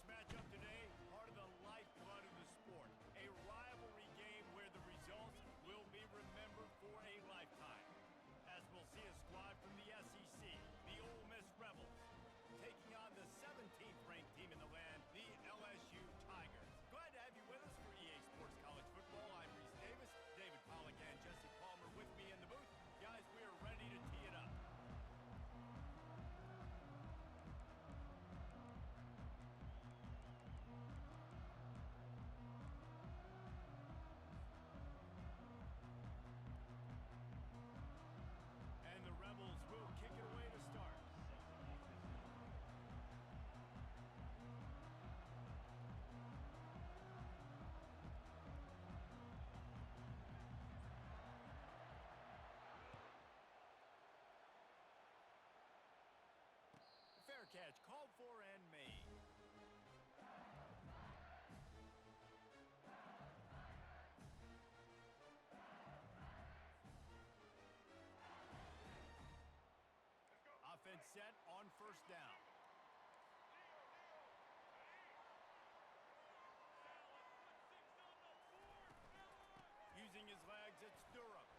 matchup today, part of the lifeblood of the sport. A rivalry game where the results will be remembered for a lifetime. As we'll see a squad from the SEC, the Ole Miss Rebels, taking on the 17th ranked team in the land, the LSU Tigers. Glad to have you with us for EA Sports College Football. I'm Reese Davis, David Pollack and Jesse Palmer with me in the booth. Guys, we are ready to tee it up. And the Rebels will kick it away to start. Fair catch, called for and made. Offense set on first down. Using his legs, it's Durham.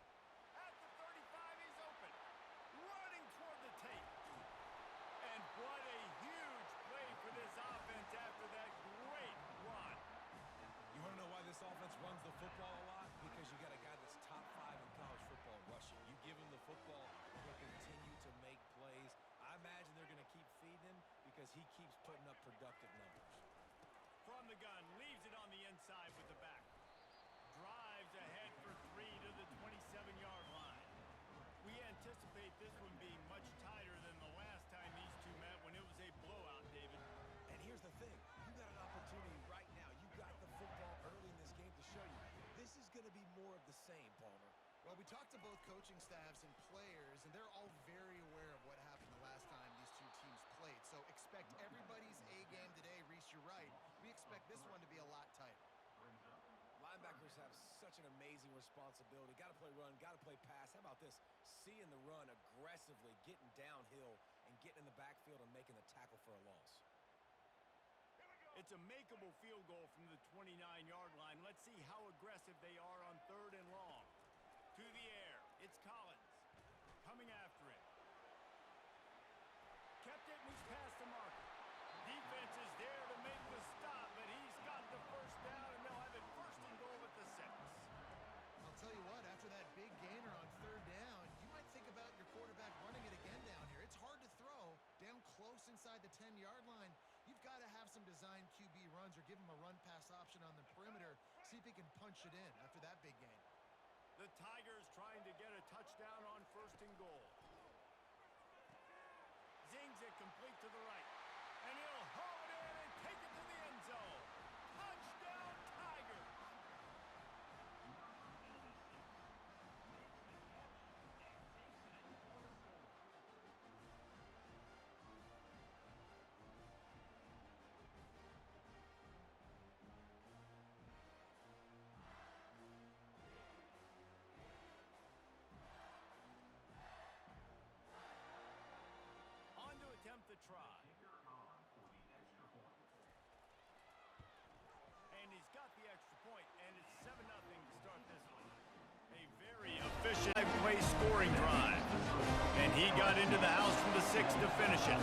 At the 35, he's open. Running toward the tape. And what a huge play for this offense after that great run. You want to know why this offense runs the football a lot? Because you got a guy that's top 5 in college football rushing. You give him the football, he'll continue to make plays. I imagine they're going to keep feeding him because he keeps putting up productive numbers. From the gun, leaves it on the inside with the back. Drives ahead for 3 to the 27-yard line. We anticipate this one being much tighter than the last time these two met when it was a blowout, David. And here's the thing. You got an opportunity right now. You got the football early in this game to show you. This is going to be more of the same, Palmer. Well, we talked to both coaching staffs and players, and they're all very aware of what happened the last time these two teams played. So expect everybody's A game today. Reese, you're right. We expect this one to be a lot tighter. Linebackers have such an amazing responsibility. Got to play run, got to play pass. How about this? Seeing the run aggressively, getting downhill, and getting in the backfield and making the tackle for a loss. It's a makeable field goal from the 29-yard line. Let's see how aggressive they are on 3rd and long. To the air, it's Collins coming after it. Kept it and he's past the marker. Defense is there to make the stop, but he's got the first down, and they'll have it 1st and goal at the 6. I'll tell you what, after that big gainer on 3rd down, you might think about your quarterback running it again down here. It's hard to throw down close inside the 10-yard line. You've got to have some designed QB runs or give him a run-pass option on the perimeter. See if he can punch it in after that big gain. The Tigers trying to get a touchdown on 1st and goal. Zings it complete to the right. And he'll haul it in and take it to the end zone. Touchdown, Tigers! On to attempt the try. And he's got the extra point, and it's 7-0 to start this one. A very efficient 5-play scoring drive. And he got into the house from the 6 to finish it.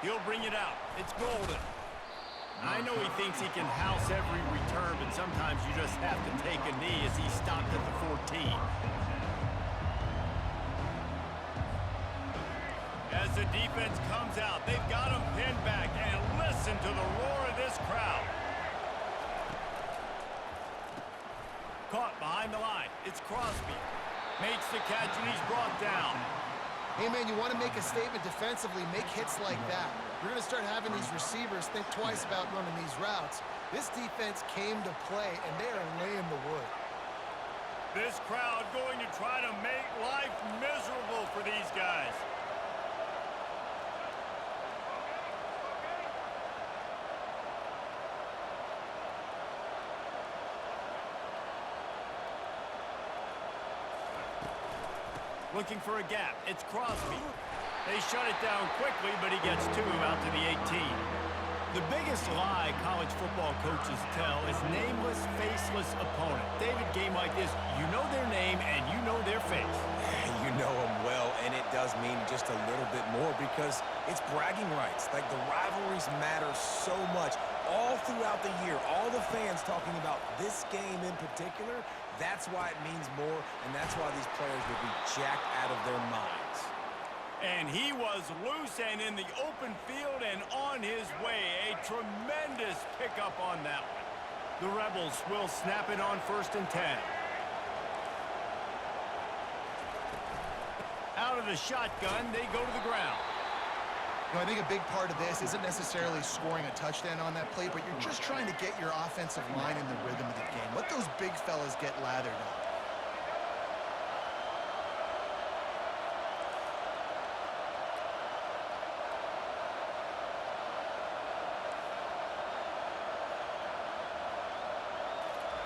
He'll bring it out. It's golden. I know he thinks he can house every return, but sometimes you just have to take a knee as he stopped at the 14. As the defense comes out, they've got him pinned back, and listen to the roar of this crowd. Caught behind the line. It's Crosby. Makes the catch, and he's brought down. Hey, man, you want to make a statement defensively, make hits like that. You're going to start having these receivers think twice about running these routes. This defense came to play, and they are laying the wood. This crowd going to try to make life miserable for these guys. Looking for a gap. It's Crosby. They shut it down quickly, but he gets 2 out to the 18. The biggest lie college football coaches tell is nameless, faceless opponent. David, game like this, you know their name and you know their face. You know them well, and it does mean just a little bit more because it's bragging rights. Like, the rivalries matter so much. All throughout the year, all the fans talking about this game in particular, that's why it means more, and that's why these players will be jacked out of their minds. And he was loose and in the open field and on his way. A tremendous pickup on that one. The Rebels will snap it on 1st and 10. Out of the shotgun, they go to the ground. You know, I think a big part of this isn't necessarily scoring a touchdown on that play, but you're just trying to get your offensive line in the rhythm of the game. Let those big fellas get lathered up.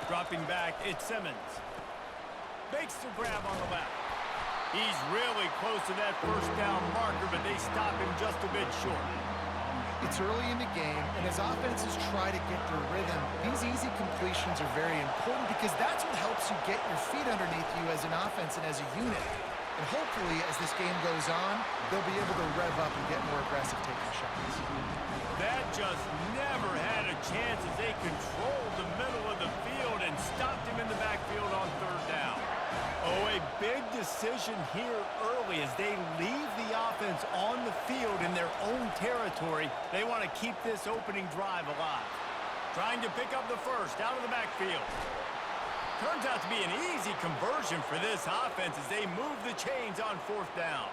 Dropping back, it's Simmons. Makes the grab on the left. He's really close to that 1st down marker, but they stop him just a bit short. It's early in the game, and as offenses try to get their rhythm, these easy completions are very important because that's what helps you get your feet underneath you as an offense and as a unit. And hopefully, as this game goes on, they'll be able to rev up and get more aggressive taking shots. That just never had a chance as they controlled the middle of the field and stopped him in the backfield on 3rd down. Oh, a big decision here early as they leave the offense on the field in their own territory. They want to keep this opening drive alive. Trying to pick up the 1st out of the backfield. Turns out to be an easy conversion for this offense as they move the chains on 4th down.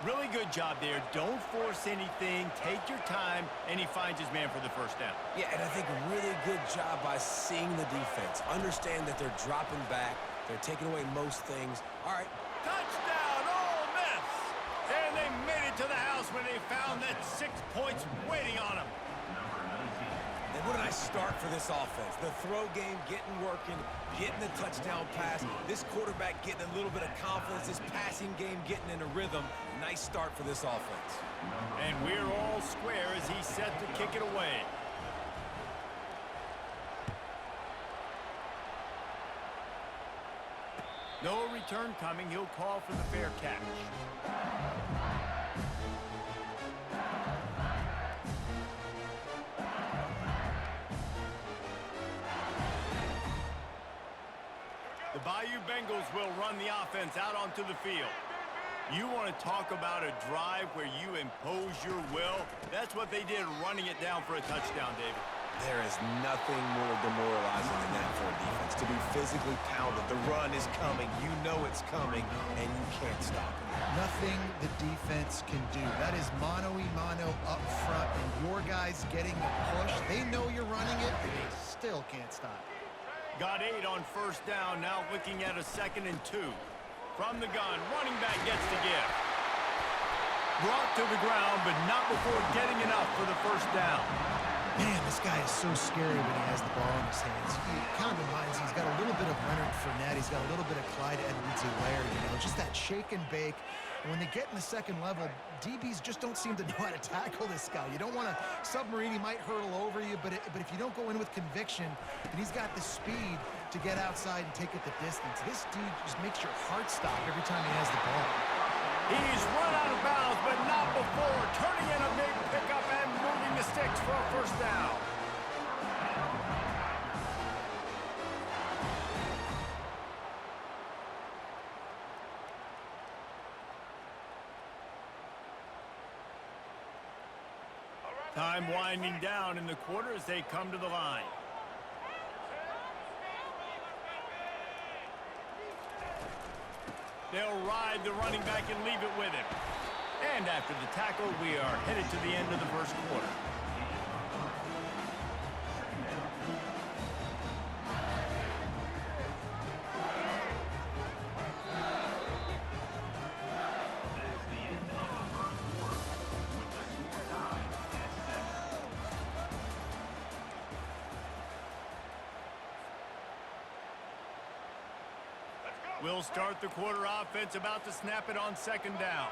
Really good job there. Don't force anything. Take your time, and he finds his man for the 1st down. Yeah, and I think a really good job by seeing the defense. Understand that they're dropping back. They're taking away most things. All right. Touchdown, Ole Miss! And they made it to the house when they found that 6 points waiting on them. And what a nice start for this offense. The throw game getting working, getting the touchdown pass. This quarterback getting a little bit of confidence. This passing game getting in a rhythm. Nice start for this offense. And we're all square as he's set to kick it away. No return coming. He'll call for the fair catch. The Bayou Bengals will run the offense out onto the field. You want to talk about a drive where you impose your will? That's what they did, running it down for a touchdown, David. There is nothing more demoralizing than that for a defense. To be physically pounded. The run is coming. You know it's coming, and you can't stop it. Nothing the defense can do. That is mano-a-mano up front, and your guys getting the push. They know you're running it, and they still can't stop it. Got 8 on 1st down, now looking at a 2nd and 2. From the gun, running back gets the give. Brought to the ground, but not before getting enough for the 1st down. Man, this guy is so scary when he has the ball in his hands. He kind of reminds me, he's got a little bit of Leonard Fournette. He's got a little bit of Clyde Edwards-Helaire, you know, just that shake and bake. And when they get in the 2nd level, DBs just don't seem to know how to tackle this guy. You don't want to submarine. He might hurtle over you, but if you don't go in with conviction, and he's got the speed to get outside and take it the distance. This dude just makes your heart stop every time he has the ball. He's run out of bounds, but not before. Turning in a big pickup and moving the sticks for a 1st down. Time winding down in the quarter as they come to the line. They'll ride the running back and leave it with him. And after the tackle, we are headed to the end of the 1st quarter. We'll start the quarter offense, about to snap it on second down.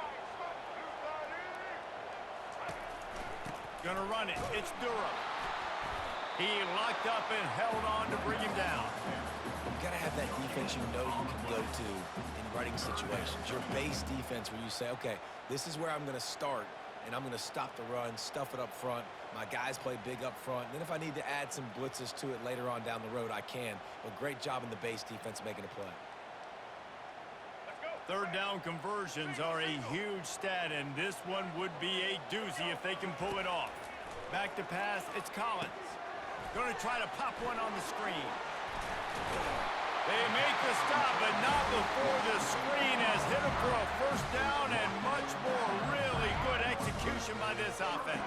Gonna run it. It's Durham. He locked up and held on to bring him down. You've got to have that defense you know you can go to in running situations. Your base defense where you say, okay, this is where I'm going to start, and I'm going to stop the run, stuff it up front. My guys play big up front. And then if I need to add some blitzes to it later on down the road, I can. But great job in the base defense making a play. Third down conversions are a huge stat, and this one would be a doozy if they can pull it off. Back to pass, it's Collins. Going to try to pop one on the screen. They make the stop, but not before the screen has hit him for a first down, and much more really good execution by this offense.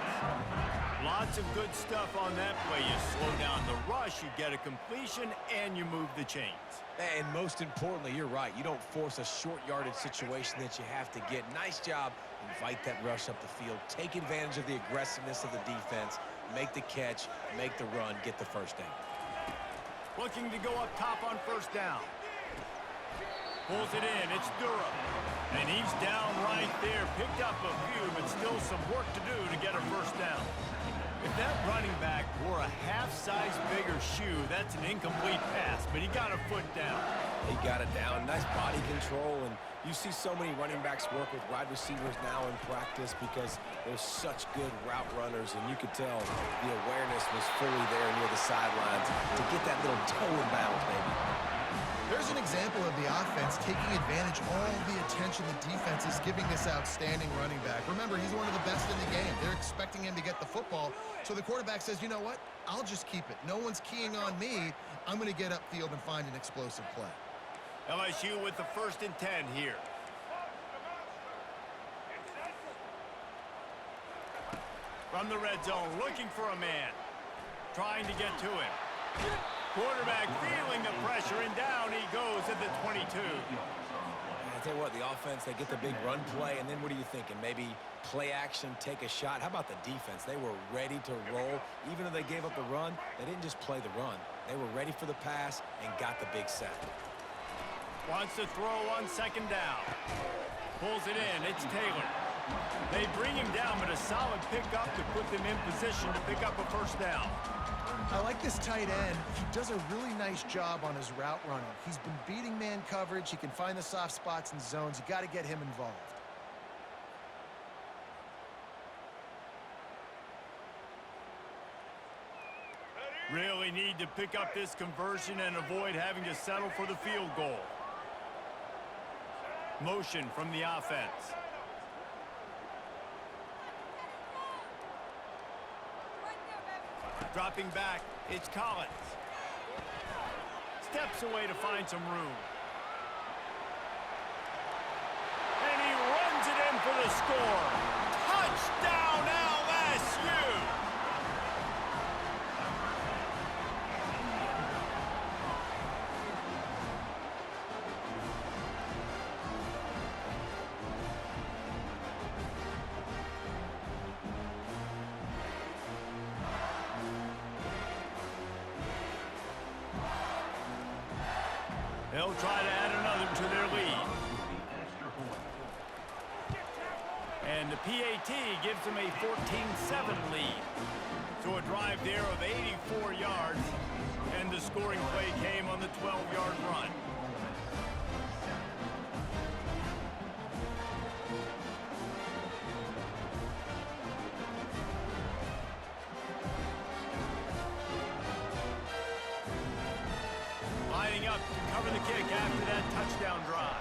Lots of good stuff on that play. You slow down the rush, you get a completion, and you move the chains. And most importantly, you're right. You don't force a short yardage situation that you have to get. Nice job. Invite that rush up the field. Take advantage of the aggressiveness of the defense. Make the catch, make the run, get the first down. Looking to go up top on first down. Pulls it in. It's Durham. And he's down right there. Picked up a few, but still some work to do to get a first down. If that running back wore a half-size bigger shoe, that's an incomplete pass, but he got a foot down. He got it down. Nice body control, and you see so many running backs work with wide receivers now in practice because they're such good route runners, and you could tell the awareness was fully there near the sidelines to get that little toe in bounds, maybe. There's an example of the offense taking advantage of all the attention the defense is giving this outstanding running back. Remember, he's one of the best in the game. They're expecting him to get the football. So the quarterback says, you know what? I'll just keep it. No one's keying on me. I'm going to get upfield and find an explosive play. LSU with the 1st and 10 here. From the red zone, looking for a man. Trying to get to him. Quarterback feeling the pressure, and down he goes at the 22. I tell you what, the offense, they get the big run play, and then what are you thinking? Maybe play action, take a shot. How about the defense? They were ready to roll. Even though they gave up the run, they didn't just play the run. They were ready for the pass and got the big sack. Wants to throw on second down. Pulls it in. It's Taylor. They bring him down, but a solid pickup to put them in position to pick up a first down. I like this tight end. He does a really nice job on his route running. He's been beating man coverage. He can find the soft spots and zones. You got to get him involved. Really need to pick up this conversion and avoid having to settle for the field goal. Motion from the offense. Dropping back, it's Collins. Steps away to find some room. And he runs it in for the score. Touchdown, LSU! They'll try to add another to their lead. And the PAT gives them a 14-7 lead. So a drive there of 84 yards, and the scoring play came on the 12-yard run. Lining up to cover the kick after that touchdown drive.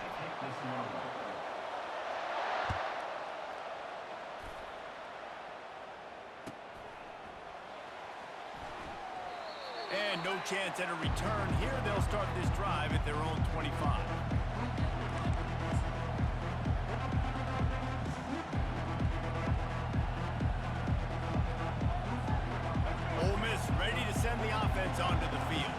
And no chance at a return here. They'll start this drive at their own 25. Ole Miss ready to send the offense onto the field.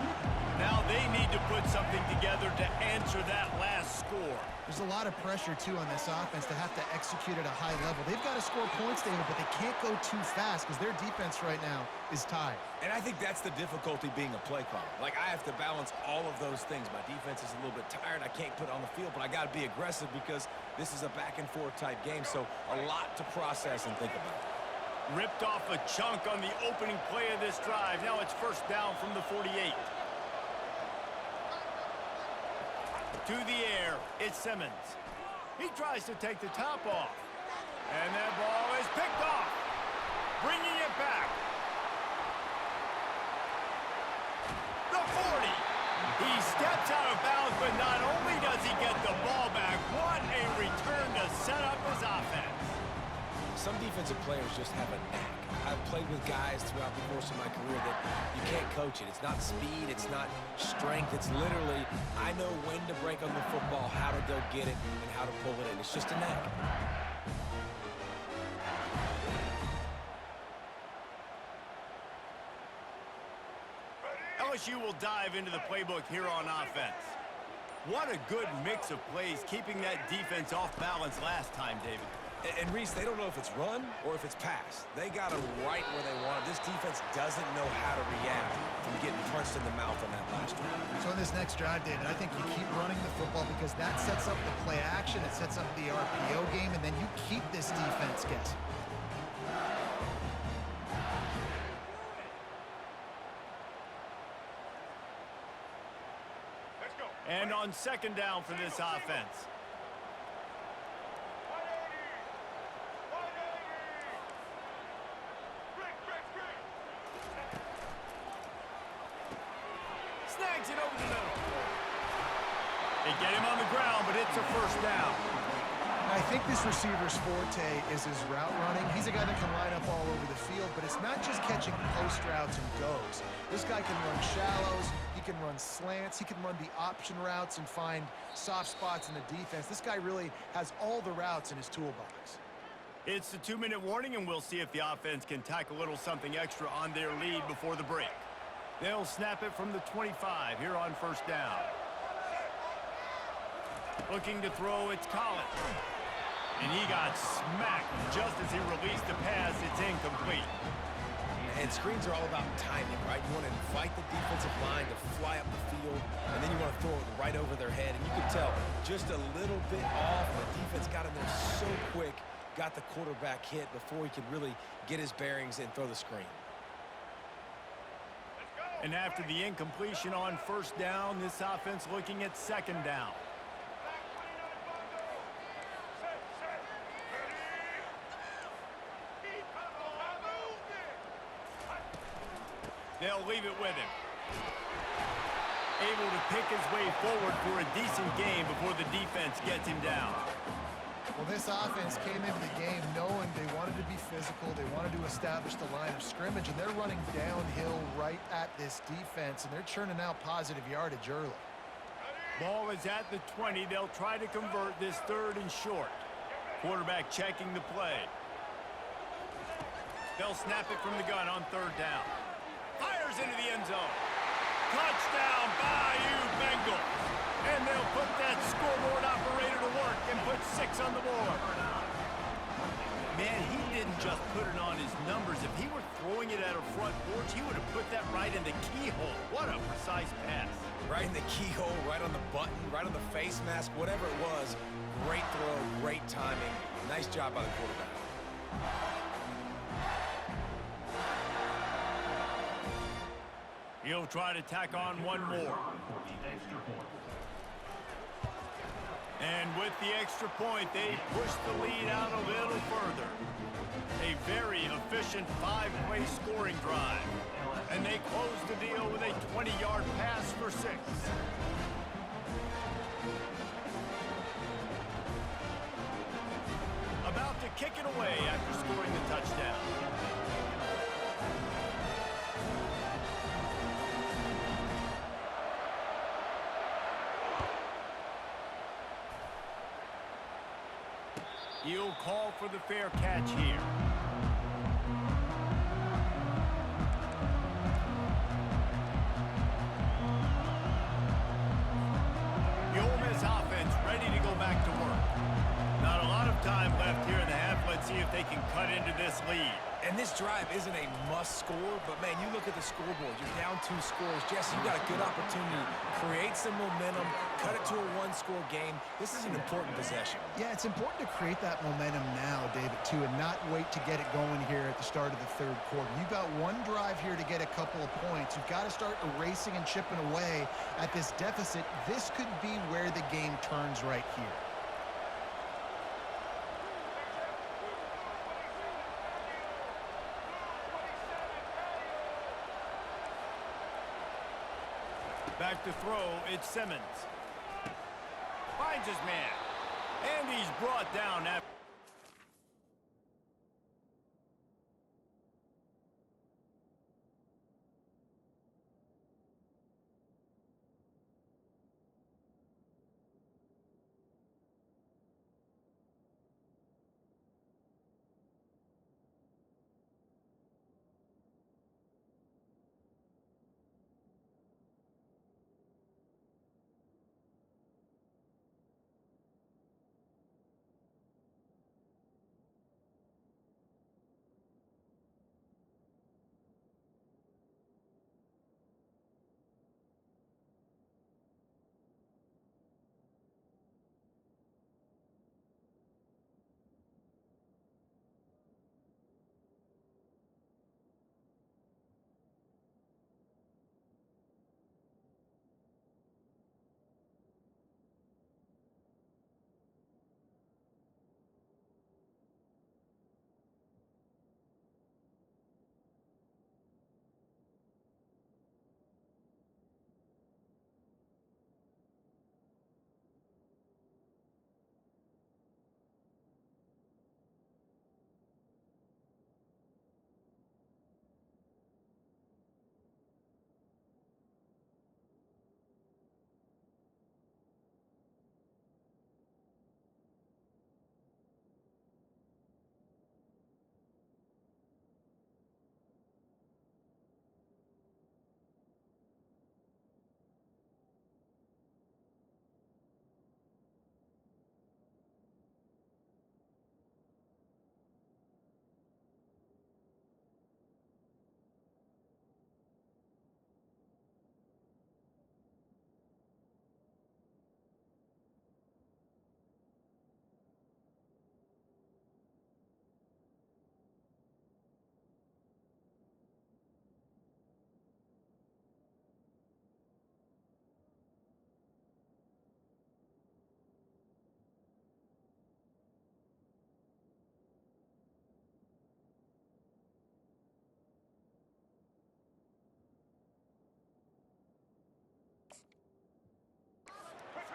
Now they need to put something together to answer that last score. There's a lot of pressure, too, on this offense to have to execute at a high level. They've got to score points, David, but they can't go too fast because their defense right now is tired. And I think that's the difficulty being a play caller. Like, I have to balance all of those things. My defense is a little bit tired. I can't put it on the field, but I got to be aggressive because this is a back-and-forth type game, so a lot to process and think about. Ripped off a chunk on the opening play of this drive. Now it's first down from the 48. To the air, it's Simmons. He tries to take the top off. And that ball is picked off. Bringing it back. The 40. He steps out of bounds, but not only does he get the ball back, what a return to set up his offense. Some defensive players just have a knack. I've played with guys throughout the course of my career that you can't coach it. It's not speed, it's not strength. It's literally, I know when to break on the football, how to go get it, and how to pull it in. It's just a knack. LSU will dive into the playbook here on offense. What a good mix of plays, keeping that defense off balance last time, David. And Reese, they don't know if it's run or if it's pass. They got them right where they want it. This defense doesn't know how to react from getting punched in the mouth on that last drive. So in this next drive, David, I think you keep running the football because that sets up the play action, it sets up the RPO game, and then you keep this defense guessing. And on second down for this offense. Snags it over the middle. They get him on the ground, but it's a first down. I think this receiver's forte is his route running. He's a guy that can line up all over the field, but it's not just catching post routes and goes. This guy can run shallows, he can run slants, he can run the option routes and find soft spots in the defense. This guy really has all the routes in his toolbox. It's the 2-minute warning, and we'll see if the offense can tack a little something extra on their lead before the break. They'll snap it from the 25 here on first down. Looking to throw, it's Collins. And he got smacked just as he released the pass. It's incomplete. And screens are all about timing, right? You want to invite the defensive line to fly up the field, and then you want to throw it right over their head. And you can tell just a little bit off, and the defense got in there so quick, got the quarterback hit before he could really get his bearings and throw the screen. And after the incompletion on first down, this offense looking at second down. They'll leave it with him. Able to pick his way forward for a decent game before the defense gets him down. Well, this offense came into the game knowing they wanted to be physical, they wanted to establish the line of scrimmage, and they're running downhill right at this defense, and they're churning out positive yardage early. Ball is at the 20. They'll try to convert this third and short. Quarterback checking the play. They'll snap it from the gun on third down. Fires into the end zone. Touchdown, Bayou Bengals. And they'll put that scoreboard operator to work and put 6 on the board. Man, he didn't just put it on his numbers. If he were throwing it at a front porch, he would have put that right in the keyhole. What a precise pass. Right in the keyhole, right on the button, right on the face mask, whatever it was. Great throw, great timing. Nice job by the quarterback. He'll try to tack on one more. And with the extra point, they push the lead out a little further. A very efficient 5-play scoring drive. And they close the deal with a 20-yard pass for 6. About to kick it away after scoring the touchdown. He'll call for the fair catch here. The Ole Miss offense ready see if they can cut into this lead. And this drive isn't a must score, but, man, you look at the scoreboard. You're down 2 scores. Jesse, you got a good opportunity. Create some momentum. Cut it to a 1-score game. This is an important possession. Yeah, it's important to create that momentum now, David, too, and not wait to get it going here at the start of the third quarter. You've got one drive here to get a couple of points. You've got to start erasing and chipping away at this deficit. This could be where the game turns right here. Back to throw, it's Simmons. Finds his man. And he's brought down after.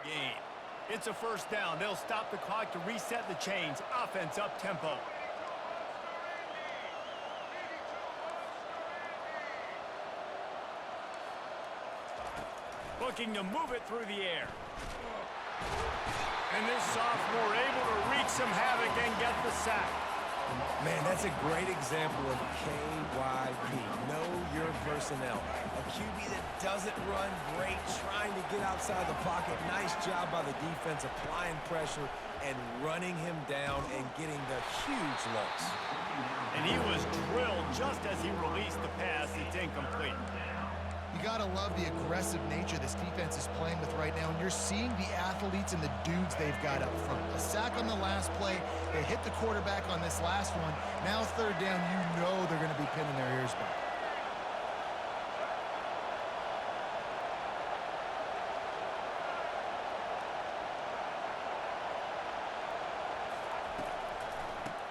Game. It's a first down. They'll stop the clock to reset the chains. Offense up tempo. Looking to move it through the air. And this sophomore able to wreak some havoc and get the sack. Man, that's a great example of KYP. Know your personnel. A QB that doesn't run great, trying to get outside the pocket. Nice job by the defense applying pressure and running him down and getting the huge loss. And he was drilled just as he released the pass. It's incomplete. You got to love the aggressive nature this defense is playing with right now, and you're seeing the athletes and the dudes they've got up front. A sack on the last play. They hit the quarterback on this last one. Now third down, you know they're going to be pinning their ears back.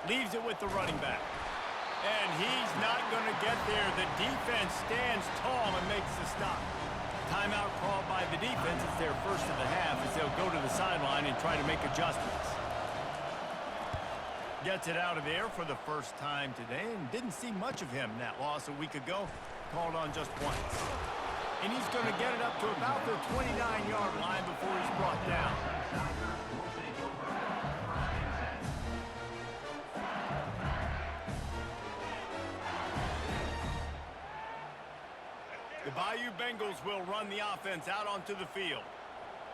Leaves it with the running back. And he's not going to get there. The defense stands tall and makes the stop. Timeout called by the defense. It's their first of the half as they'll go to the sideline and try to make adjustments. Gets it out of there for the first time today and didn't see much of him in that loss a week ago. Called on just once. And he's going to get it up to about the 29-yard line before he's brought down. The Bayou Bengals will run the offense out onto the field.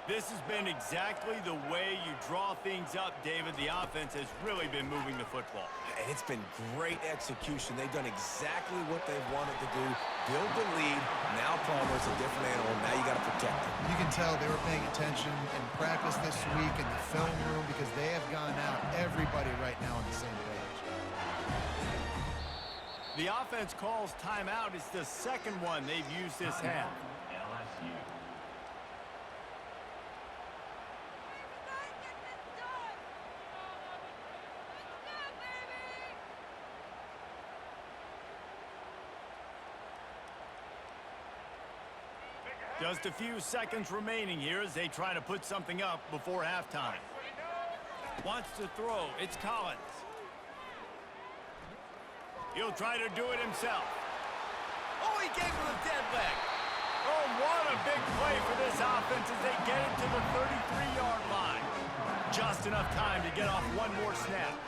This has been exactly the way you draw things up, David. The offense has really been moving the football. And it's been great execution. They've done exactly what they've wanted to do. Build the lead. Now Palmer's a different animal. Now you got to protect him. You can tell they were paying attention in practice this week in the film room because they have gone out, everybody right now on the same page. The offense calls timeout. It's the second one they've used this half. Just a few seconds remaining here as they try to put something up before halftime. Wants to throw. It's Collins. He'll try to do it himself. Oh, he gave him a dead leg. Oh, what a big play for this offense as they get it to the 33-yard line. Just enough time to get off one more snap.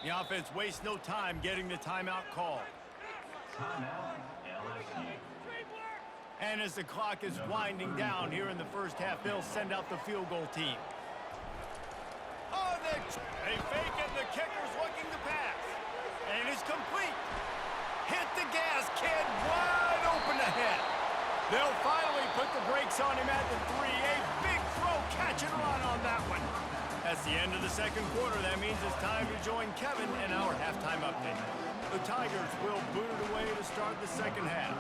The offense wastes no time getting the timeout called. And as the clock is winding down here in the first half, they'll send out the field goal team. Oh, they fake it, the kicker's looking to pass. And it's complete. Hit the gas, kid, wide open ahead. They'll finally put the brakes on him at the 3. A big throw, catch and run on that one. That's the end of the second quarter. That means it's time to join Kevin in our halftime update. The Tigers will boot it away to start the second half.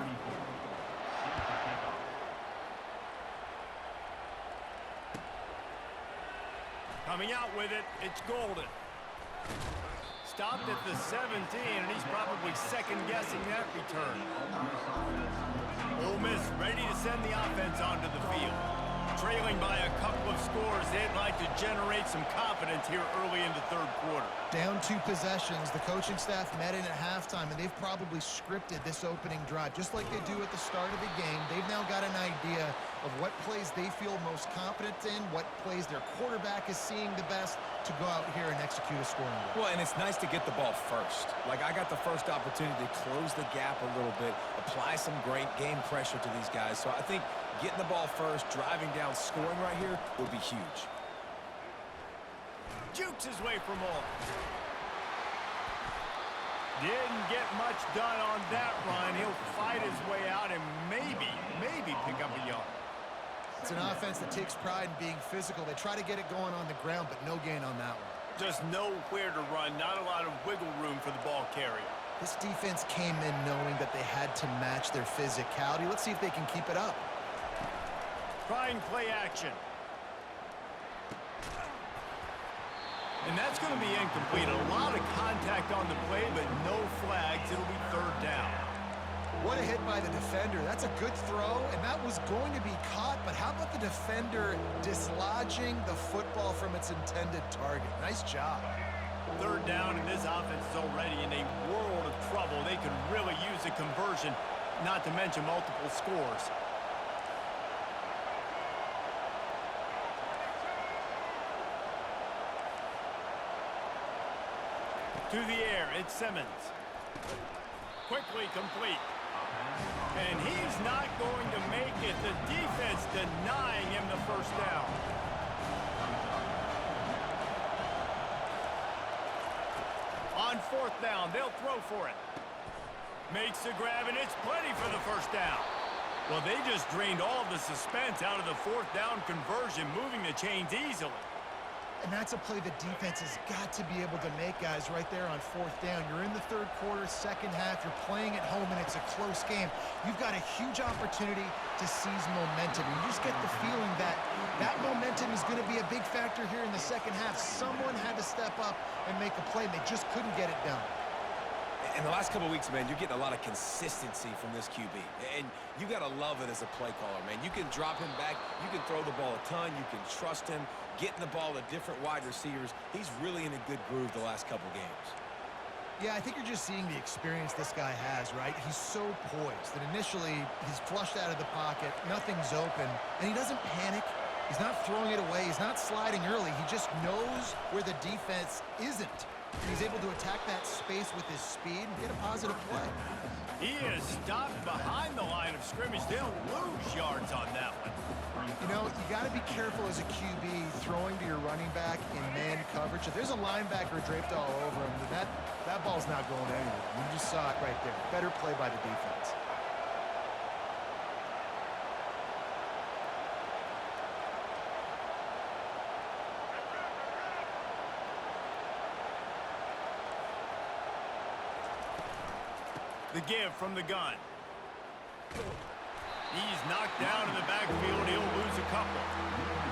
Coming out with it, it's Golden. Stopped at the 17, and he's probably second-guessing that return. Ole Miss ready to send the offense onto the field. Trailing by a couple of scores, they'd like to generate some confidence here early in the third quarter. Down 2 possessions, the coaching staff met in at halftime, and they've probably scripted this opening drive. Just like they do at the start of the game, they've now got an idea of what plays they feel most confident in, what plays their quarterback is seeing the best to go out here and execute a scoring goal. Well, and it's nice to get the ball first. Like, I got the first opportunity to close the gap a little bit, apply some great game pressure to these guys. So I think getting the ball first, driving down, scoring right here would be huge. Jukes his way for more. Didn't get much done on that run. He'll fight his way out and maybe pick up a yard. It's an offense that takes pride in being physical. They try to get it going on the ground, but no gain on that one. Just nowhere to run, not a lot of wiggle room for the ball carrier. This defense came in knowing that they had to match their physicality. Let's see if they can keep it up. Trying play action. And that's going to be incomplete. A lot of contact on the play, but no flags. It'll be third down. What a hit by the defender. That's a good throw, and that was going to be caught, but how about the defender dislodging the football from its intended target? Nice job. Third down, and this offense is already in a world of trouble. They could really use a conversion, not to mention multiple scores. To the air, it's Simmons. Quickly complete. And he's not going to make it. The defense denying him the first down. On fourth down, they'll throw for it. Makes the grab, and it's plenty for the first down. Well, they just drained all the suspense out of the fourth down conversion, moving the chains easily. And that's a play the defense has got to be able to make, guys, right there on fourth down. You're in the third quarter, second half. You're playing at home, and it's a close game. You've got a huge opportunity to seize momentum. You just get the feeling that that momentum is going to be a big factor here in the second half. Someone had to step up and make a play, and they just couldn't get it done. In the last couple of weeks, man, you're getting a lot of consistency from this QB. And you got to love it as a play caller, man. You can drop him back. You can throw the ball a ton. You can trust him. Getting the ball to different wide receivers. He's really in a good groove the last couple games. Yeah, I think you're just seeing the experience this guy has, right? He's so poised that initially he's flushed out of the pocket. Nothing's open. And he doesn't panic. He He's not throwing it away. He's not sliding early. He just knows where the defense isn't. And he's able to attack that space with his speed and get a positive play. He is stopped behind the line of scrimmage. They'll lose yards on that one. You know, you got to be careful as a QB throwing to your running back in man coverage. If there's a linebacker draped all over him, that ball's not going anywhere. You just saw it right there. Better play by the defense. The give from the gun. He's knocked down in the backfield. He'll lose a couple.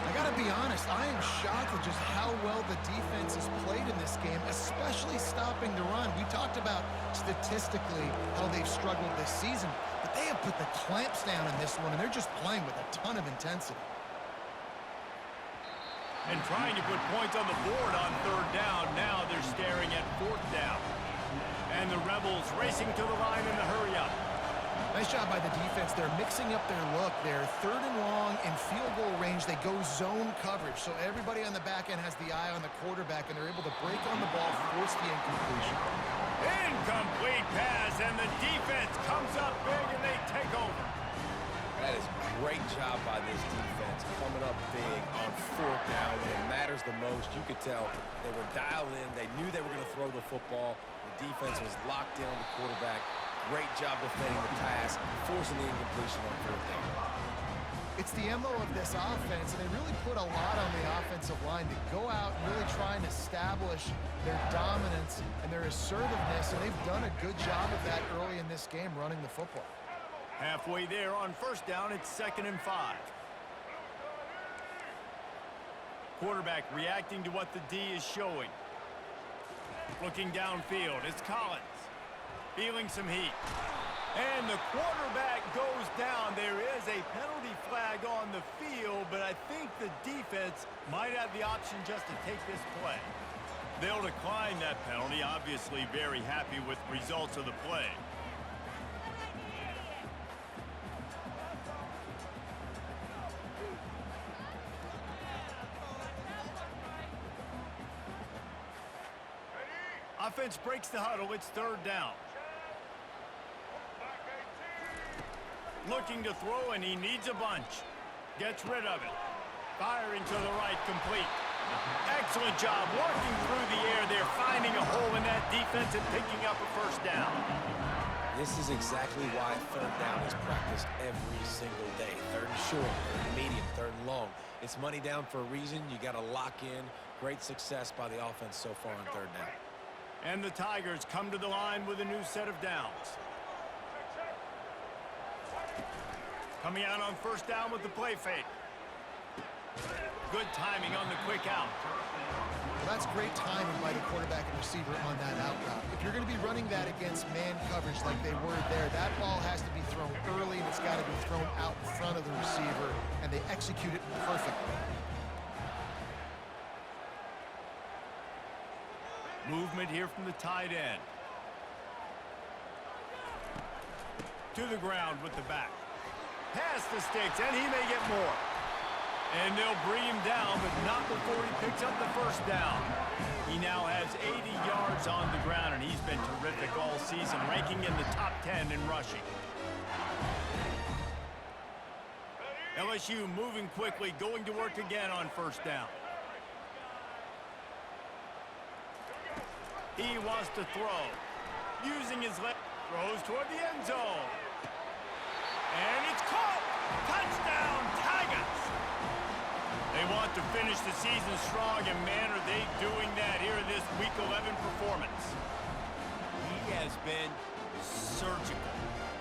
I got to be honest, I am shocked at just how well the defense has played in this game, especially stopping the run. We talked about statistically how they've struggled this season, but they have put the clamps down in this one, and they're just playing with a ton of intensity. And trying to put points on the board on third down. Now they're staring at fourth down. And the Rebels racing to the line in the hurry-up. Nice job by the defense. They're mixing up their look. They're third and long in field goal range. They go zone coverage. So everybody on the back end has the eye on the quarterback, and they're able to break on the ball, force the incompletion. Incomplete pass, and the defense comes up big, and they take over. That is a great job by this defense, coming up big on fourth down when it matters the most. You could tell they were dialed in. They knew they were going to throw the football. The defense was locked in on the quarterback. Great job defending the pass, forcing the incompletion on fourth down. It's the MO of this offense, and they really put a lot on the offensive line to go out and really try and establish their dominance and their assertiveness, and they've done a good job of that early in this game running the football. Halfway there on first down, it's 2nd and 5. Quarterback reacting to what the D is showing. Looking downfield, it's Collins. Feeling some heat. And the quarterback goes down. There is a penalty flag on the field, but I think the defense might have the option just to take this play. They'll decline that penalty, obviously very happy with the results of the play. Offense breaks the huddle. It's third down. Looking to throw, and he needs a bunch. Gets rid of it. Firing to the right, complete. Excellent job working through the air. They're finding a hole in that defense and picking up a first down. This is exactly why third down is practiced every single day. Third and short, third and medium, third and long. It's money down for a reason. You got to lock in. Great success by the offense so far on third down. And the Tigers come to the line with a new set of downs. Coming out on first down with the play fake. Good timing on the quick out. Well, that's great timing by the quarterback and receiver on that out route. If you're going to be running that against man coverage like they were there, that ball has to be thrown early, and it's got to be thrown out in front of the receiver, and they execute it perfectly. Movement here from the tight end. To the ground with the back. Past the sticks, and he may get more. And they'll bring him down, but not before he picks up the first down. He now has 80 yards on the ground, and he's been terrific all season, ranking in the top 10 in rushing. LSU moving quickly, going to work again on first down. He wants to throw. Using his leg, throws toward the end zone. And it's caught! Touchdown, Tigers! They want to finish the season strong, and man, are they doing that here in this Week 11 performance. He has been surgical.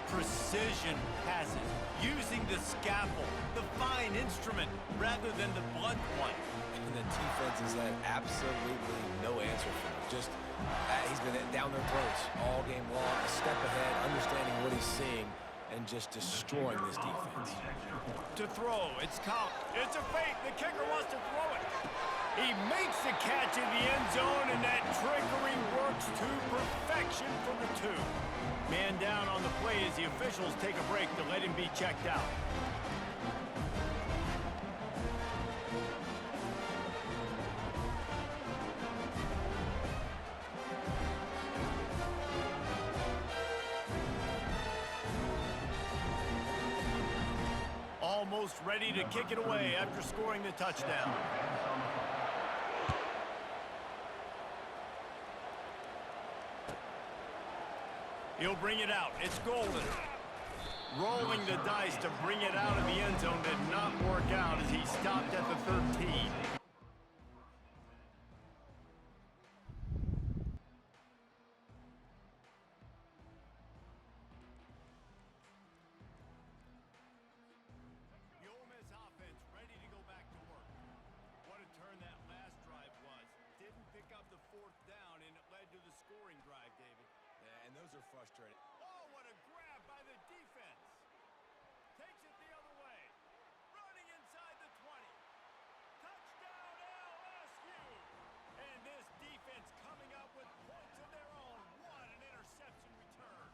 Precision passes, using the scalpel, the fine instrument, rather than the blunt one. And the defense has had absolutely no answer for him. Just, he's been down their throats all game long, a step ahead, understanding what he's seeing, and just destroying this defense. To throw, it's Collins. It's a fake. The kicker wants to throw it. He makes the catch in the end zone, and that trickery works to perfection for the two. Man down on the play as the officials take a break to let him be checked out. ready to kick it away after scoring the touchdown. He'll bring it out. It's golden. Rolling the dice to bring it out of the end zone did not work out as he stopped at the 13. And those are frustrating. Oh, what a grab by the defense. Takes it the other way. Running inside the 20. Touchdown LSU. And this defense coming up with points of their own. What an interception return.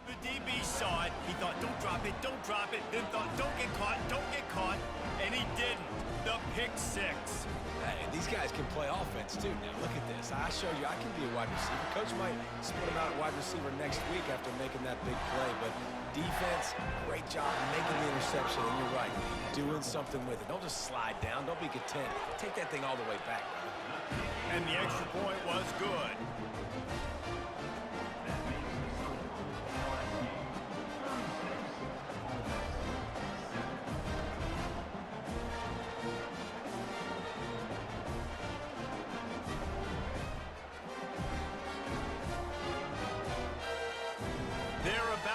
The DB saw it. He thought, don't drop it, don't drop it. Then thought, don't get caught, don't get caught. And he didn't. The pick six. Hey, these guys can play offense, too. Now, look at this. I showed you I can be a wide receiver. Coach might split him out at wide receiver next week after making that big play. But defense, great job making the interception. And you're right, doing something with it. Don't just slide down. Don't be content. Take that thing all the way back, brother. And the extra point was good.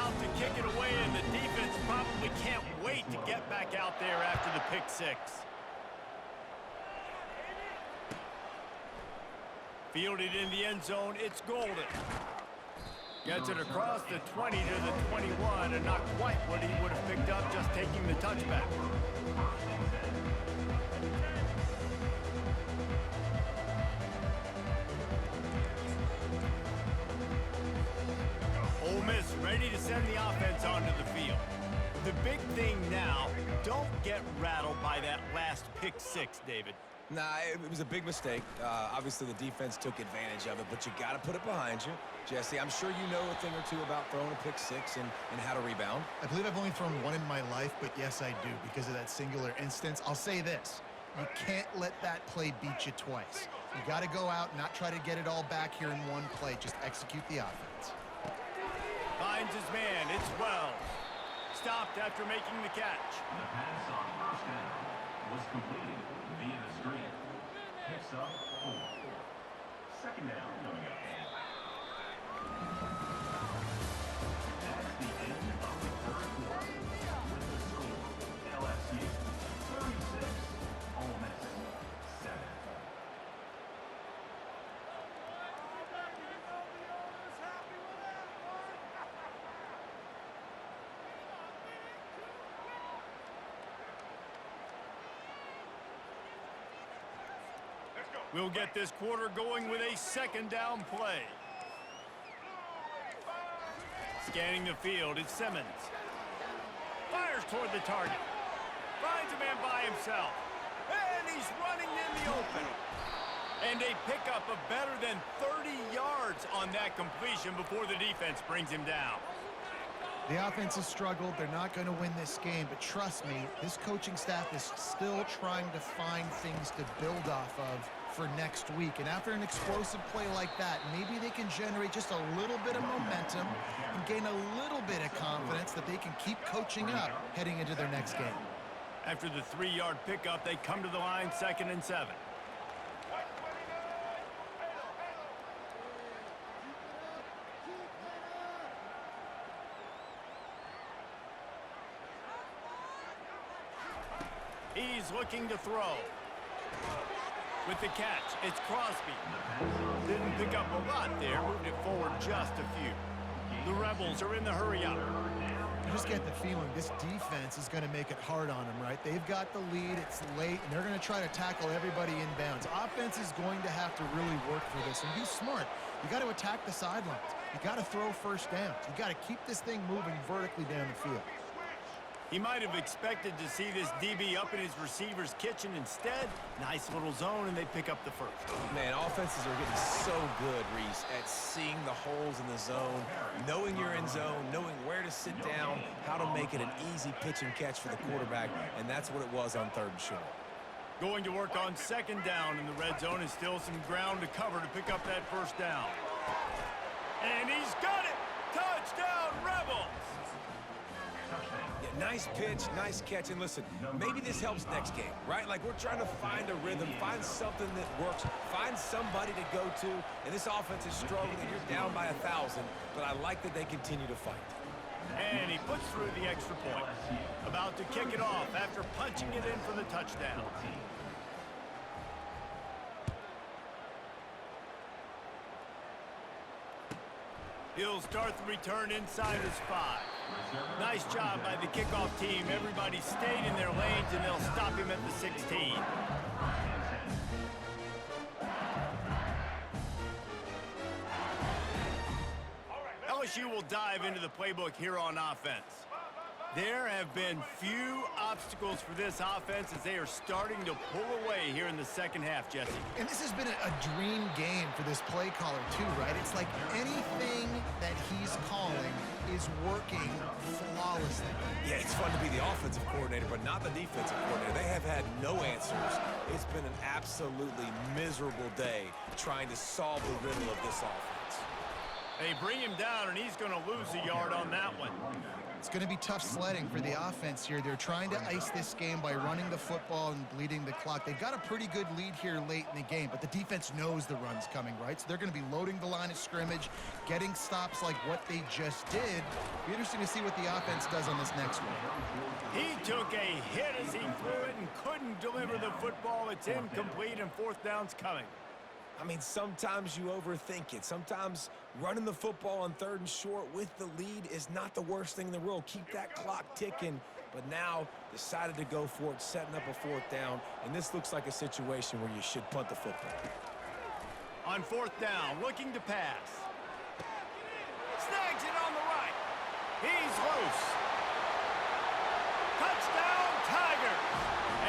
To kick it away, and the defense probably can't wait to get back out there after the pick six. Fielded in the end zone, it's golden. Gets it across the 20 to the 21, and not quite what he would have picked up just taking the touchback. Ole Miss ready to send the offense onto the field. The big thing now, don't get rattled by that last pick six, David. Nah, it was a big mistake. Obviously, the defense took advantage of it, but you got to put it behind you. Jesse, I'm sure you know a thing or two about throwing a pick six and how to rebound. I believe I've only thrown one in my life, but yes, I do because of that singular instance. I'll say this. You can't let that play beat you twice. You got to go out and not try to get it all back here in one play. Just execute the offense. Finds his man. It's Wells. Stopped after making the catch. The pass on first down was completed via the screen. Picks up 4. Second down coming up. That's the end of the third quarter. With the score, LSU 36, Ole Miss 7. We'll get this quarter going with a second down play. Scanning the field, it's Simmons. Fires toward the target. Finds a man by himself. And he's running in the open. And a pickup of better than 30 yards on that completion before the defense brings him down. The offense has struggled. They're not going to win this game, but trust me, this coaching staff is still trying to find things to build off of for next week. And after an explosive play like that, maybe they can generate just a little bit of momentum and gain a little bit of confidence that they can keep coaching up heading into their next game. After the 3-yard pickup, they come to the line 2nd and 7. He's looking to throw. With the catch, it's Crosby. Didn't pick up a lot there, moved it forward just a few. The Rebels are in the hurry-up. You just get the feeling this defense is going to make it hard on them, right? They've got the lead, it's late, and they're going to try to tackle everybody inbounds. Offense is going to have to really work for this and be smart. You got to attack the sidelines. You got to throw first downs. You got to keep this thing moving vertically down the field. He might have expected to see this DB up in his receiver's kitchen. Instead, nice little zone, and they pick up the first. Man, offenses are getting so good, Reese, at seeing the holes in the zone, knowing you're in zone, knowing where to sit down, how to make it an easy pitch and catch for the quarterback, and that's what it was on 3rd and short. Going to work on 2nd down in the red zone, and still some ground to cover to pick up that 1st down. And he's got it! Touchdown, Rebels! Yeah, nice pitch, nice catch, and listen, maybe this helps next game, right? Like, we're trying to find a rhythm, find something that works, find somebody to go to, and this offense is struggling, and you're down by 1,000, but I like that they continue to fight. And he puts through the extra point. About to kick it off after punching it in for the touchdown. He'll start the return inside his 5. Nice job by the kickoff team. Everybody stayed in their lanes, and they'll stop him at the 16. LSU will dive into the playbook here on offense. There have been few obstacles for this offense as they are starting to pull away here in the 2nd half, Jesse. And this has been a dream game for this play caller too, right? It's like anything that he's calling is working flawlessly. Yeah, it's fun to be the offensive coordinator, but not the defensive coordinator. They have had no answers. It's been an absolutely miserable day trying to solve the riddle of this offense. They bring him down, and he's going to lose a yard on that one. It's going to be tough sledding for the offense here. They're trying to ice this game by running the football and bleeding the clock. They've got a pretty good lead here late in the game, but the defense knows the run's coming, right? So they're going to be loading the line of scrimmage, getting stops like what they just did. Be interesting to see what the offense does on this next one. He took a hit as he threw it and couldn't deliver the football. It's incomplete, and 4th down's coming. I mean, sometimes you overthink it. Sometimes running the football on 3rd and short with the lead is not the worst thing in the world. Keep that clock ticking. But now decided to go for it, setting up a 4th down. And this looks like a situation where you should punt the football. On 4th down, looking to pass. Snags it on the right. He's loose. Touchdown, Tigers!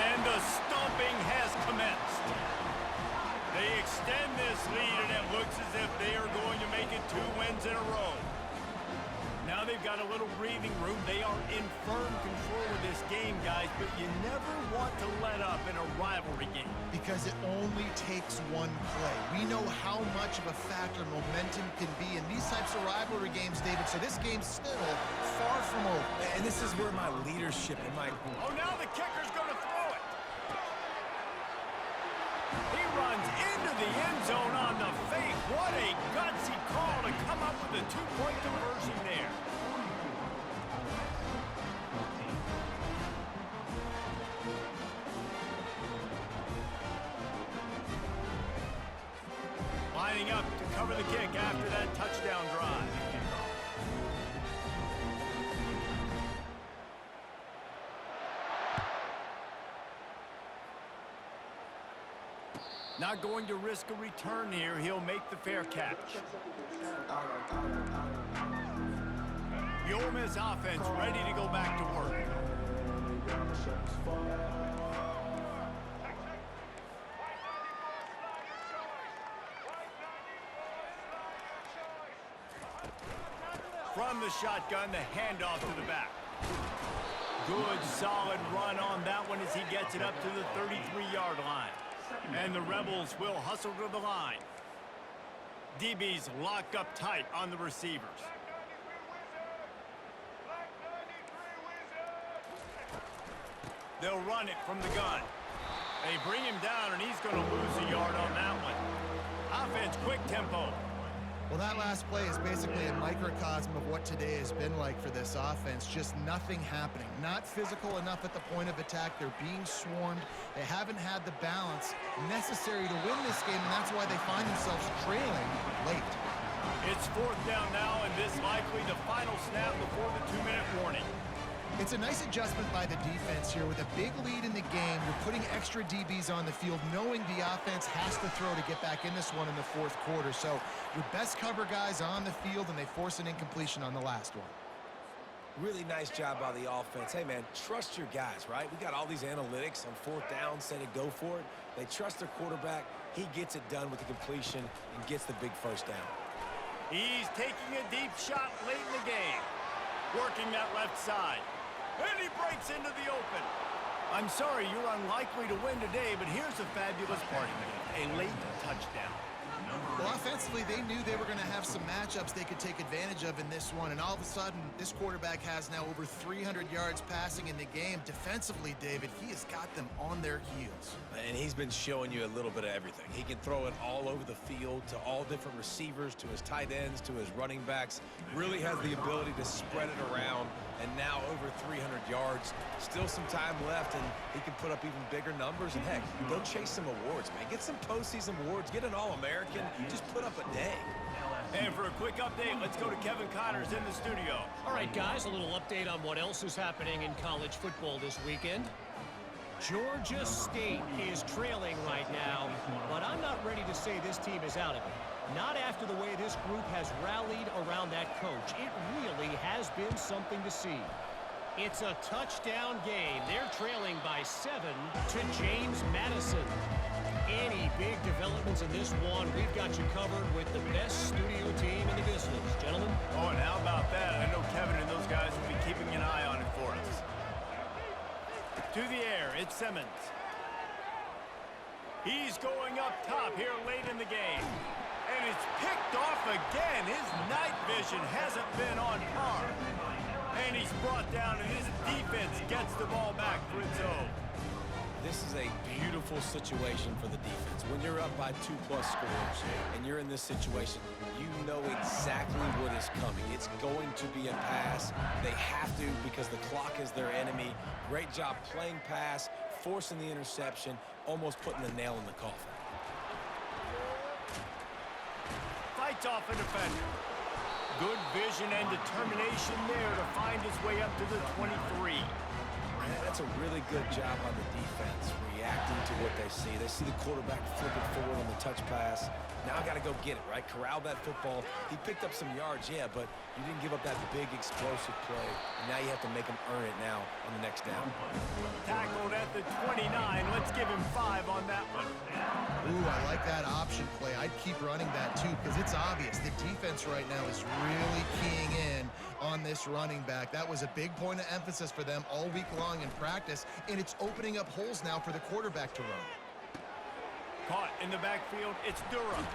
And the stomping has commenced. They extend this lead, and it looks as if they are going to make it 2 wins in a row. Now they've got a little breathing room. They are in firm control of this game, guys, but you never want to let up in a rivalry game. Because it only takes one play. We know how much of a factor momentum can be in these types of rivalry games, David, so this game's still far from over. And this is where my leadership and my... Oh, now the kicker's going to throw it. He runs into the end zone on the fake. What a gutsy call to come up with a 2-point conversion there. Lining up to cover the kick after that touchdown drive. Not going to risk a return here. He'll make the fair catch. The Ole Miss offense ready to go back to work. From the shotgun, the handoff to the back. Good, solid run on that one as he gets it up to the 33-yard line. And the Rebels will hustle to the line. DBs lock up tight on the receivers. They'll run it from the gun. They bring him down, and he's going to lose a yard on that one. Offense, quick tempo. Well, that last play is basically a microcosm of what today has been like for this offense. Just nothing happening. Not physical enough at the point of attack. They're being swarmed. They haven't had the balance necessary to win this game, and that's why they find themselves trailing late. It's 4th down now, and this likely the final snap before the 2-minute warning. It's a nice adjustment by the defense here. With a big lead in the game, you're putting extra DBs on the field, knowing the offense has to throw to get back in this one in the 4th quarter. So your best cover guys on the field, and they force an incompletion on the last one. Really nice job by the offense. Hey, man, trust your guys, right? We got all these analytics on fourth down, say to go for it. They trust their quarterback. He gets it done with the completion and gets the big first down. He's taking a deep shot late in the game. Working that left side. And he breaks into the open. I'm sorry you're unlikely to win today, but here's a fabulous party game. A late touchdown. Well, offensively, they knew they were going to have some matchups they could take advantage of in this one, and all of a sudden, this quarterback has now over 300 yards passing in the game. Defensively, David, he has got them on their heels. And he's been showing you a little bit of everything. He can throw it all over the field to all different receivers, to his tight ends, to his running backs. Really has the ability to spread it around, and now over 300 yards. Still some time left, and he can put up even bigger numbers. And, heck, go chase some awards, man. Get some postseason awards. Get an All-American. Just put up a day. And for a quick update, let's go to Kevin Connors in the studio. All right, guys, a little update on what else is happening in college football this weekend. Georgia State is trailing right now, but I'm not ready to say this team is out of it. Not after the way this group has rallied around that coach. It really has been something to see. It's a touchdown game. They're trailing by 7 to James Madison. Any big developments in this one, we've got you covered with the best studio team in the business. Gentlemen? Oh, and how about that? I know Kevin and those guys will be keeping an eye on it for us. To the air, it's Simmons. He's going up top here late in the game. And it's picked off again. His night vision hasn't been on par. And he's brought down, and his defense gets the ball back for its own. This is a beautiful situation for the defense. When you're up by 2+ scores and you're in this situation, you know exactly what is coming. It's going to be a pass. They have to because the clock is their enemy. Great job playing pass, forcing the interception, almost putting the nail in the coffin. Fights off a defender. Good vision and determination there to find his way up to the 23. That's a really good job on the defense, reacting to what they see. They see the quarterback flipping forward on the touch pass. Now I got to go get it, right? Corral that football. He picked up some yards, yeah, but you didn't give up that big explosive play. And now you have to make him earn it now on the next down. Tackled at the 29. Let's give him 5 on that one. Ooh, I like that option play. I'd keep running that too because it's obvious the defense right now is really keying in on this running back. That was a big point of emphasis for them all week long in practice, and it's opening up holes now for the quarterback to run. Caught in the backfield, it's Durham.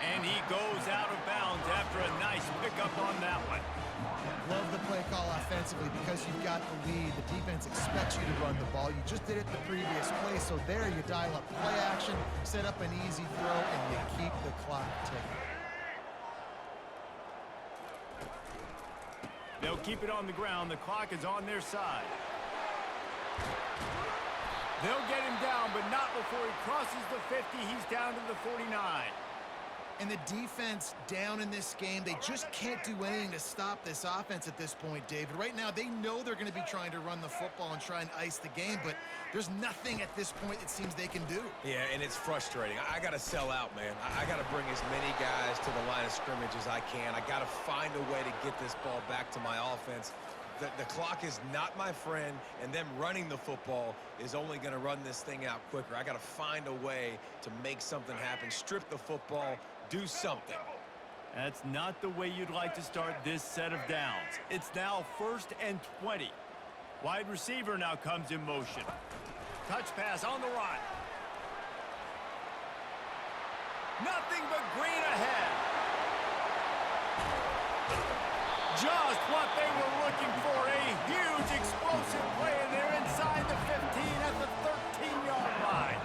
And he goes out of bounds after a nice pickup on that one. Love the play call offensively because you've got the lead. The defense expects you to run the ball. You just did it the previous play, so there you dial up play action, set up an easy throw, and you keep the clock ticking. They'll keep it on the ground. The clock is on their side. They'll get him down, but not before he crosses the 50. He's down to the 49. And the defense down in this game, they just can't do anything to stop this offense at this point, David. Right now, they know they're going to be trying to run the football and try and ice the game, but there's nothing at this point it seems they can do. Yeah, and it's frustrating. I got to sell out, man. I got to bring as many guys to the line of scrimmage as I can. I got to find a way to get this ball back to my offense. The clock is not my friend, and them running the football is only going to run this thing out quicker. I got to find a way to make something happen, strip the football, do something. That's not the way you'd like to start this set of downs. It's now 1st and 20. Wide receiver now comes in motion. Touch pass on the run. Nothing but green ahead. Just what they were looking for, a huge explosive play, and they're inside the 15 at the 13-yard line.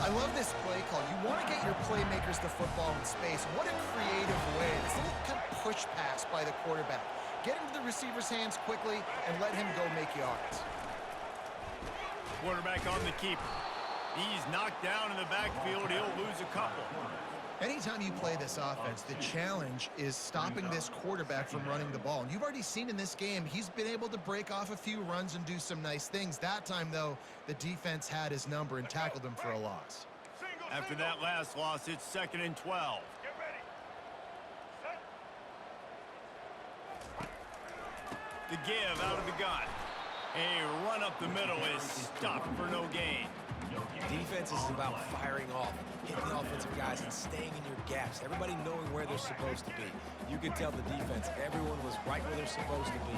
I love this play call. You want to get your playmakers the football in space. What a creative way. This little kind of push pass by the quarterback. Get into the receiver's hands quickly and let him go make yards. Quarterback on the keeper. He's knocked down in the backfield. He'll lose a couple. Anytime you play this offense, the challenge is stopping this quarterback from running the ball. And you've already seen in this game, he's been able to break off a few runs and do some nice things. That time, though, the defense had his number and tackled him for a loss. After that last loss, it's 2nd and 12. to give out of the gun. A run up the middle is stopped for no gain. Defense is about firing off, hitting the offensive guys, and staying in your gaps. Everybody knowing where they're supposed to be. You could tell the defense, everyone was right where they're supposed to be,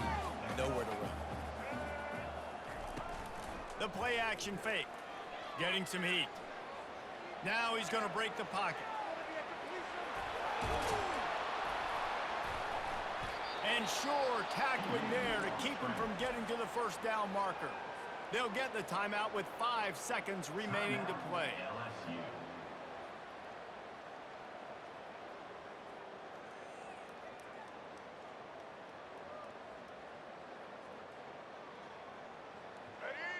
nowhere to run. The play action fake, getting some heat. Now he's going to break the pocket. And sure, tackling there to keep him from getting to the first down marker. They'll get the timeout with 5 seconds remaining to play.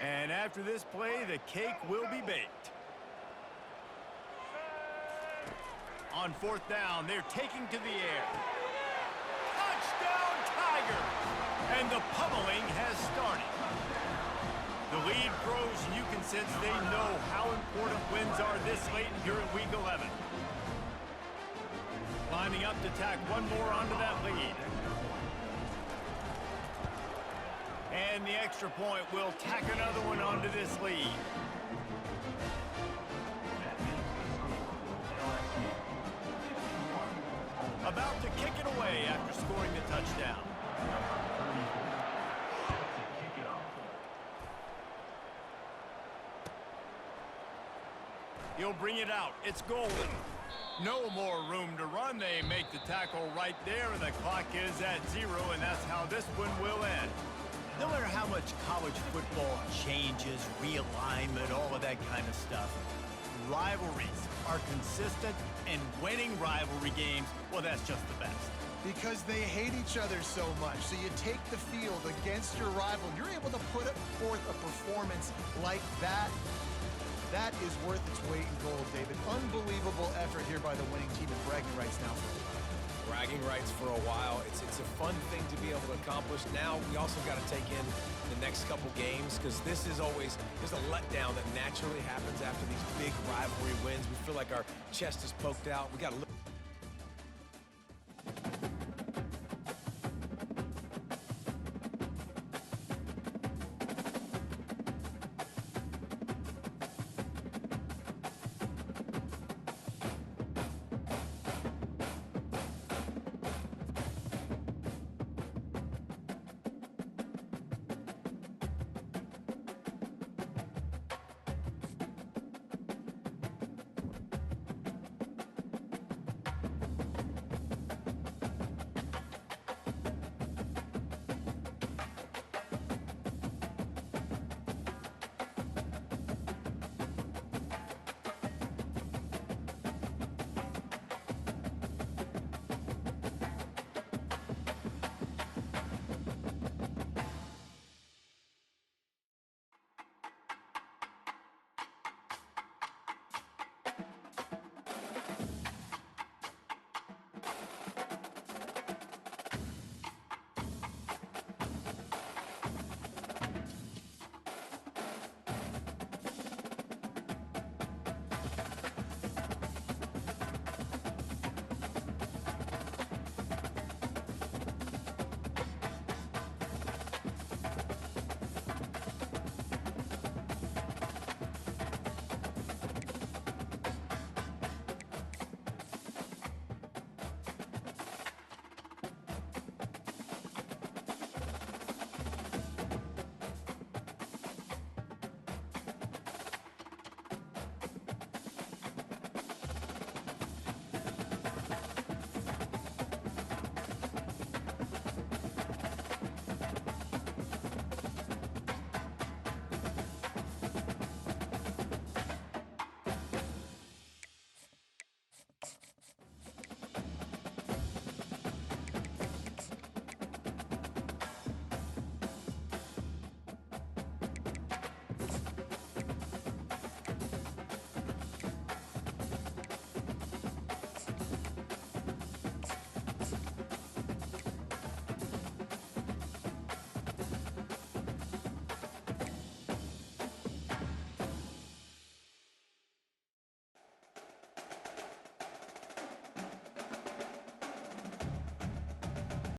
And after this play, the cake will be baked. On 4th down, they're taking to the air. Touchdown, Tigers! And the pummeling has started. The lead grows, and you can sense they know how important wins are this late here in Week 11. Lining up to tack one more onto that lead. And the extra point will tack another one onto this lead. About to kick it away after scoring the touchdown. He'll bring it out. It's golden. No more room to run. They make the tackle right there, and the clock is at 0, and that's how this one will end. No matter how much college football changes, realignment, all of that kind of stuff, rivalries are consistent, and winning rivalry games, well, that's just the best. Because they hate each other so much. So you take the field against your rival. You're able to put forth a performance like that. That is worth its weight in gold, David. Unbelievable effort here by the winning team, and bragging rights now for a while. Bragging rights for a while. It's a fun thing to be able to accomplish. Now we also got to take in the next couple games, because this is always, there's a letdown that naturally happens after these big rivalry wins. We feel like our chest is poked out. We got to look